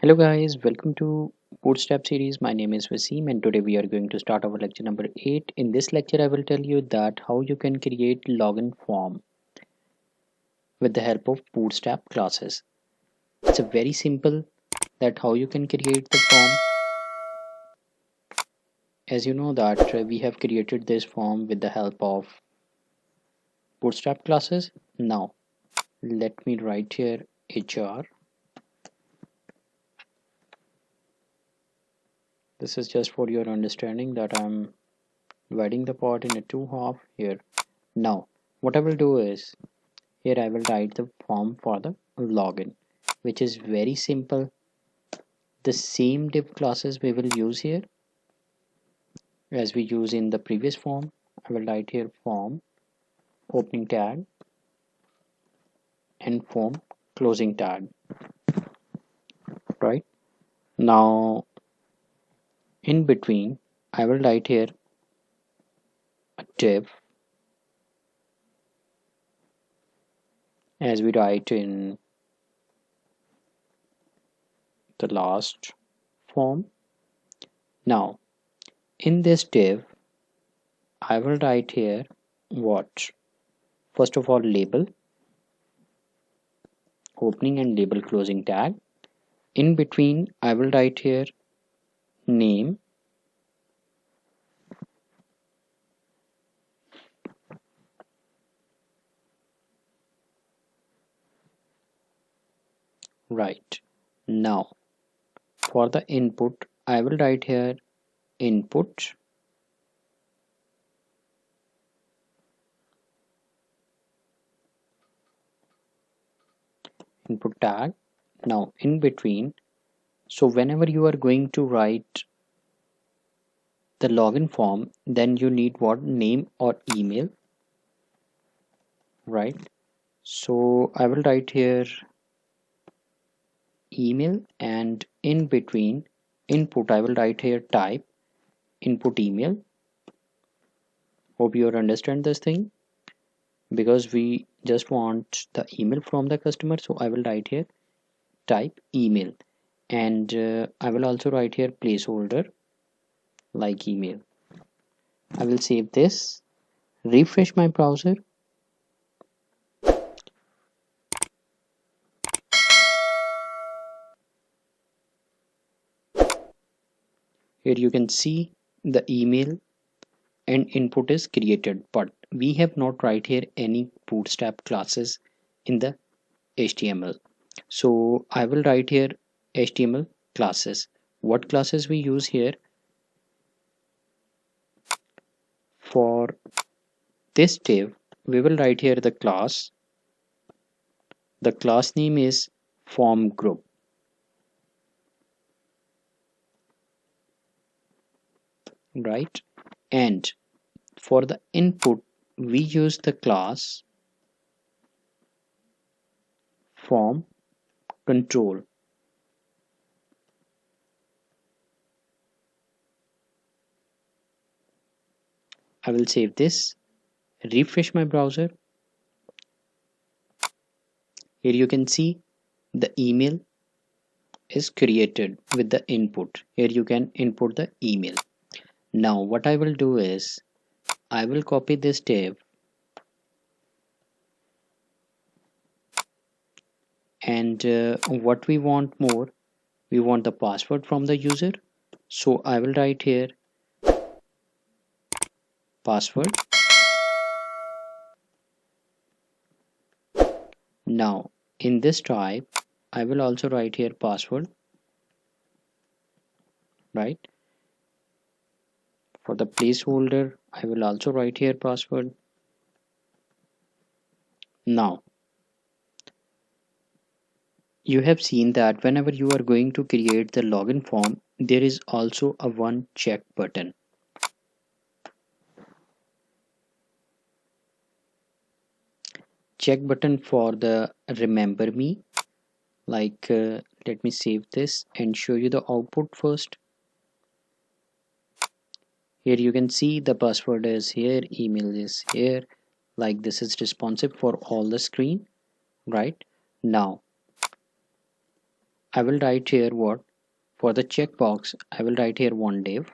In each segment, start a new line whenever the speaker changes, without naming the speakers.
Hello guys, welcome to Bootstrap series. My name is Vaseem and today we are going to start our lecture number 8. In this lecture I will tell you that how you can create login form with the help of Bootstrap classes. It's a very simple that how you can create the form. As you know that we have created this form with the help of Bootstrap classes. Now let me write here HR. This is just for your understanding that I'm dividing the part in a two half here. Now what I will do is here I will write the form for the login, which is very simple. The same div classes we will use here as we use in the previous form. I will write here form opening tag and form closing tag. Right now, in between, I will write here a div as we write in the last form. Now, in this div, I will write here what? First of all, label opening and label closing tag. In between I will write here name, right. Now for the input I will write here input, input tag. Now in between, so whenever you are going to write the login form, then you need what? Name or email, right? So I will write here email, and in between input I will write here type input email. Hope you understand this thing, because we just want the email from the customer. So I will write here type email, and I will also write here placeholder like email. I will save this, refresh my browser. Here you can see the email and input is created, but we have not write here any bootstrap classes in the HTML. So I will write here HTML classes. What classes we use here? For this div we will write here the class. The class name is form group, right? And for the input we use the class form control. I will save this, refresh my browser. Here you can see the email is created with the input. Here you can input the email. Now what I will do is I will copy this div and what we want more, we want the password from the user. So I will write here password. Now in this type I will also write here password, right? For the placeholder I will also write here password. Now you have seen that whenever you are going to create the login form, there is also a one check button. Check button for the remember me, like let me save this and show you the output first. Here you can see the password is here, email is here, like this is responsive for all the screen, right? Now I will write here what? For the checkbox, I will write here one div,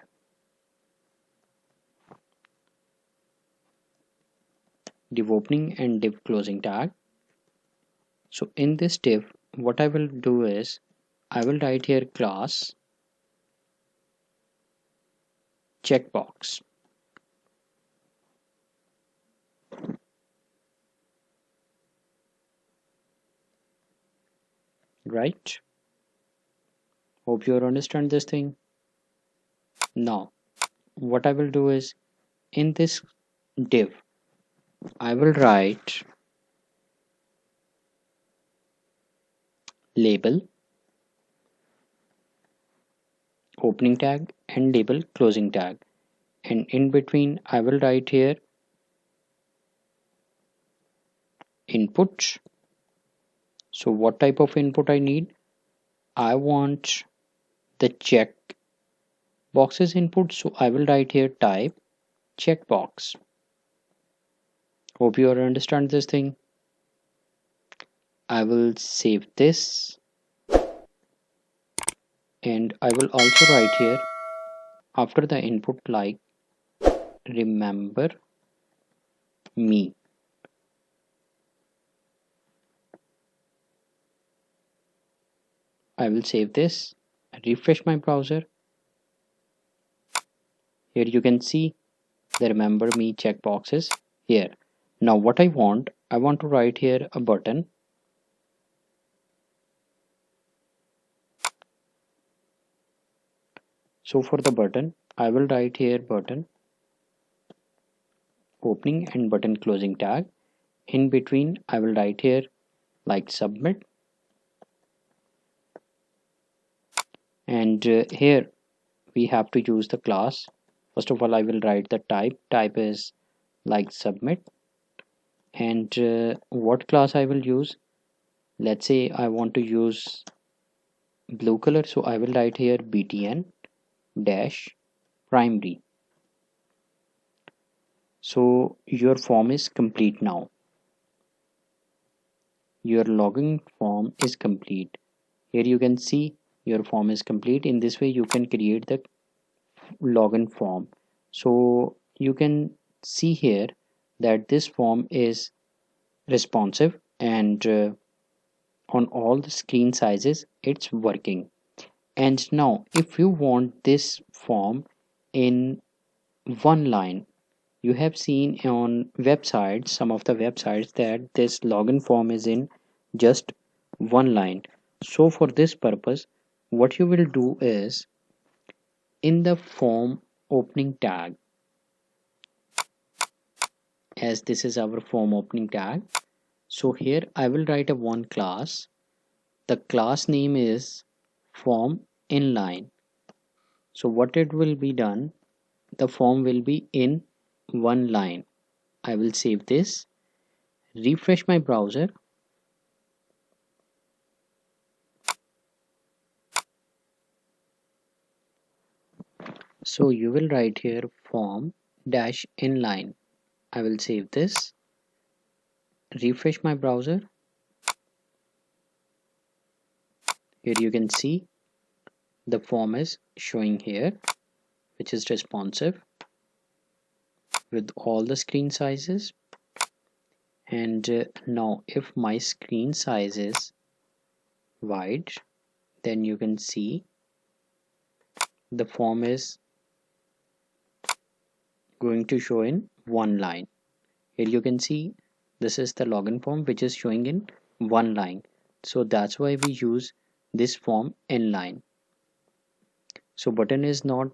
div opening and div closing tag. So in this div, what I will do is I will write here class checkbox. Right? Hope you understand this thing. Now, what I will do is in this div, I will write label opening tag and label closing tag, and in between I will write here input. So what type of input I need? I want the check boxes input, so I will write here type checkbox. Hope you understand this thing. I will save this, and I will also write here after the input like remember me. I will save this, refresh my browser. Here you can see the remember me checkboxes here. Now what I want to write here a button. So for the button, I will write here button opening and button closing tag. In between, I will write here like submit. And here we have to use the class. First of all, I will write the type. Type is like submit. And what class I will use? Let's say I want to use blue color. So I will write here btn dash primary. So your form is complete now. Your login form is complete. Here you can see your form is complete. In this way you can create the login form. So you can see here that this form is responsive, and on all the screen sizes it's working. And now if you want this form in one line, you have seen on websites, some of the websites, that this login form is in just one line. So for this purpose, what you will do is in the form opening tag, as this is our form opening tag, so here I will write a one class. The class name is form inline. So what it will be done, the form will be in one line. I will save this, refresh my browser. So you will write here form dash inline. I will save this, refresh my browser. Here you can see the form is showing here, which is responsive with all the screen sizes. And now if my screen size is wide, then you can see the form is going to show in one line. Here you can see this is the login form which is showing in one line. So that's why we use this form inline. So button is not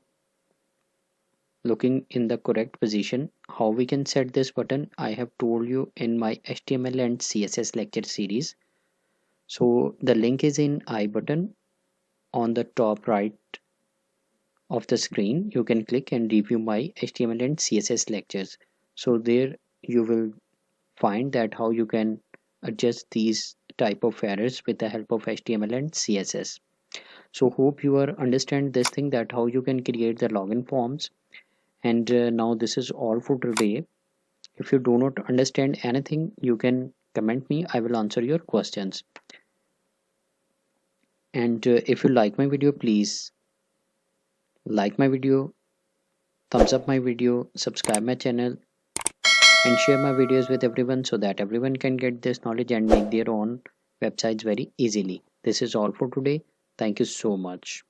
looking in the correct position. How we can set this button, I have told you in my HTML and CSS lecture series. So the link is in I button on the top right of the screen. You can click and review my HTML and CSS lectures. So there you will find that how you can adjust these type of errors with the help of HTML and CSS. So hope you are understand this thing, that how you can create the login forms. And now this is all for today. If you do not understand anything, you can comment me. I will answer your questions. And if you like my video, please like my video, thumbs up my video, subscribe my channel, and share my videos with everyone so that everyone can get this knowledge and make their own websites very easily. This is all for today. Thank you so much.